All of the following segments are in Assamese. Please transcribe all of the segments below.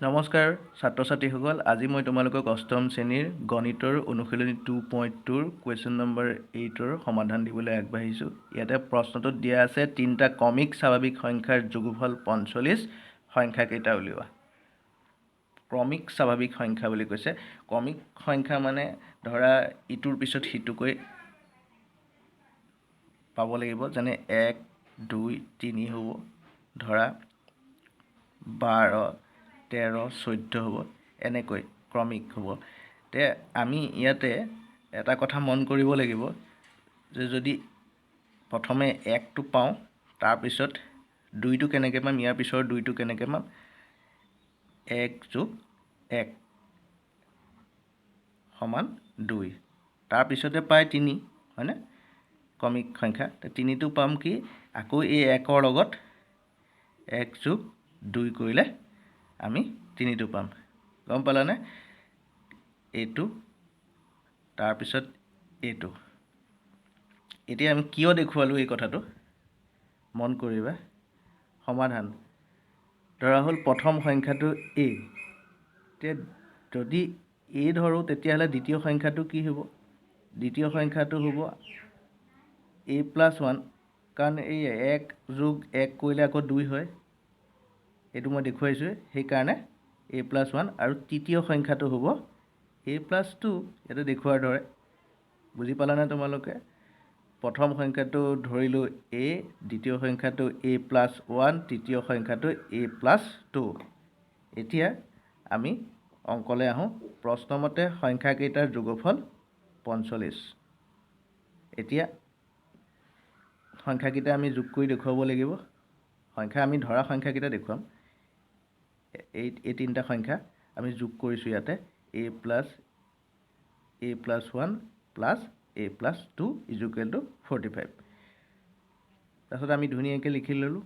নমস্কাৰ ছাত্ৰ ছাত্ৰীসকল, আজি মই তোমালোকক অষ্টম শ্ৰেণীৰ গণিতৰ অনুশীলনী 2.2 কুৱেশ্যন নম্বৰ 8ৰ সমাধান দিবলৈ আগবাঢ়িছোঁ। ইয়াতে প্ৰশ্নটোত দিয়া আছে তিনিটা ক্ৰমিক স্বাভাৱিক সংখ্যাৰ যোগফল 45 সংখ্যা কেইটা উলিওৱা। ক্ৰমিক স্বাভাৱিক সংখ্যা বুলি কৈছে। ক্ৰমিক সংখ্যা মানে ধৰা ইটোৰ পিছত সিটোকৈ পাব লাগিব, যেনে 1 2 3 হ'ব, ধৰা 12 13 14 হ'ব, এনেকৈ ক্ৰমিক হ'ব। তে আমি ইয়াতে এটা কথা মন কৰিব লাগিব যে যদি প্ৰথমে 1টো পাওঁ, তাৰপিছত 2টো কেনেকৈ পাম, ইয়াৰ পিছৰ 2টো কেনেকৈ পাম, 1 + 1 = 2, তাৰপিছতে পায় 3, হয়নে, ক্ৰমিক সংখ্যা। 3টো পাম কি, আকৌ এই 1ৰ লগত 1 + 2 কৰিলে আমি 3টো পাম। গম পালানে? এইটো তাৰপিছত এইটো। এতিয়া আমি কিয় দেখুৱালোঁ এই কথাটো মন কৰিবা। সমাধান ধৰা হ'ল প্ৰথম সংখ্যাটো a, যদি a ধৰোঁ তেতিয়াহ'লে দ্বিতীয় সংখ্যাটো কি হ'ব? দ্বিতীয় সংখ্যাটো হ'ব a + 1, কাৰণ এই 1 + 1 কৰিলে আকৌ 2 হয়, এইটো মই দেখুৱাইছোঁ। সেইকাৰণে a + 1, আৰু তৃতীয় সংখ্যাটো হ'ব a + 2, ইয়াতে দেখুৱাৰ দৰে। বুজি পালানে তোমালোকে? প্ৰথম সংখ্যাটো ধৰিলোঁ a, দ্বিতীয় সংখ্যাটো a + 1, তৃতীয় সংখ্যাটো a + 2। এতিয়া আমি অংকলৈ আহোঁ। প্ৰশ্নমতে সংখ্যাকেইটাৰ যোগফল 45। এতিয়া সংখ্যাকেইটা আমি যোগ কৰি দেখুৱাব লাগিব। আমি ধৰা সংখ্যাকেইটা দেখুৱাম। এই তিনিটা সংখ্যা আমি যোগ কৰিছোঁ ইয়াতে, a + 1 + a + 2 = 45। তাৰপিছত আমি ধুনীয়াকৈ লিখি ল'লোঁ,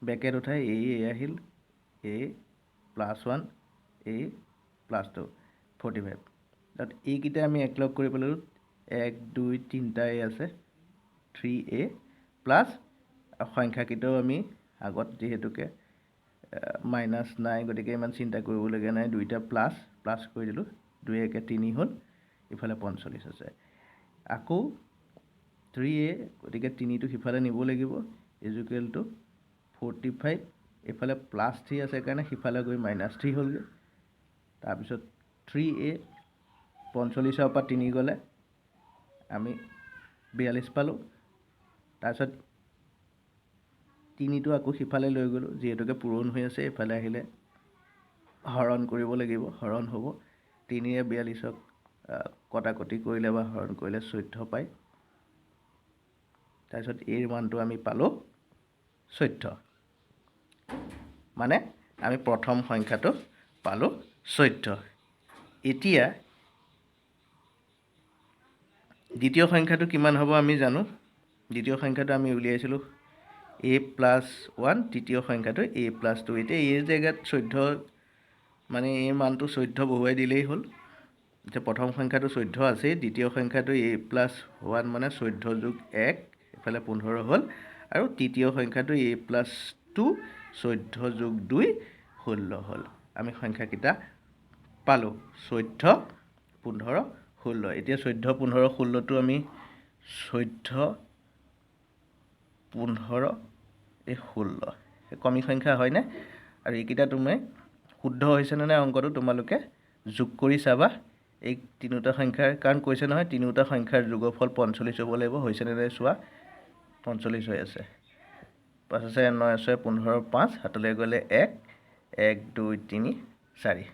বেকেট উঠাই a আহিল, a + 1 a + 2 45। তাত এইকেইটা আমি একলগ কৰি পেলালোঁ, 1 2 3টা a আছে, 3a প্লাছ সংখ্যাকেইটাও আমি আগত যিহেতুকে মাইনাছ নাই, গতিকে ইমান চিন্তা কৰিবলগীয়া নাই, 2টা প্লাছ কৰি দিলোঁ, 2 × 1 = 3 হ'ল, ইফালে 45 আছে। আকৌ 3a, গতিকে 3টো সিফালে নিব লাগিব, = 45, এইফালে +3 আছে কাৰণে সিফালে গৈ -3 হ'লগৈ। তাৰপিছত 3a, 45ৰ পৰা 3 গ'লে আমি 42 পালোঁ। তাৰপিছত 3টো আকৌ সিফালে লৈ গ'লোঁ, যিহেতুকে পূৰণ হৈ আছে, এইফালে আহিলে হৰণ কৰিব লাগিব, হৰণ হ'ব। 3ৰে 42ক কটাকটি কৰিলে বা হৰণ কৰিলে 14 পায়। তাৰপিছত এইৰ মানটো আমি পালোঁ 14, মানে আমি প্ৰথম সংখ্যাটো পালোঁ 14। এতিয়া দ্বিতীয় সংখ্যাটো কিমান হ'ব আমি জানো। দ্বিতীয় সংখ্যাটো আমি উলিয়াইছিলোঁ a + 1, তৃতীয় সংখ্যাটো a + 2। এতিয়া এই জেগাত 14, মানে এই মানটো 14 বহুৱাই দিলেই হ'ল। এতিয়া প্ৰথম সংখ্যাটো 14 আছেই, দ্বিতীয় সংখ্যাটো a + 1 মানে 14 + 1, এইফালে 15 হ'ল, আৰু তৃতীয় সংখ্যাটো a + 2, 14 + 2 16 হ'ল। আমি সংখ্যাকেইটা পালোঁ 14 15 16। এতিয়া 14 15 16টো আমি 14 15 16 ক্ৰমিক সংখ্যা হয়নে? আৰু এইকেইটা তুমি শুদ্ধ হৈছেনে নাই অংকটো তোমালোকে যোগ কৰি চাবা। এই তিনিওটা সংখ্যাৰ, কাৰণ কৈছে নহয় তিনিওটা সংখ্যাৰ যোগফল 45 হ'ব লাগিব, হৈছেনে নাই চোৱা, 45 হৈ আছে। 5 আছে 9 আছে 15 5, হাতলৈ গ'লে 1 1 2 3 4।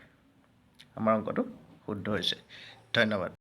আমাৰ অংকটো শুদ্ধ হৈছে। ধন্যবাদ।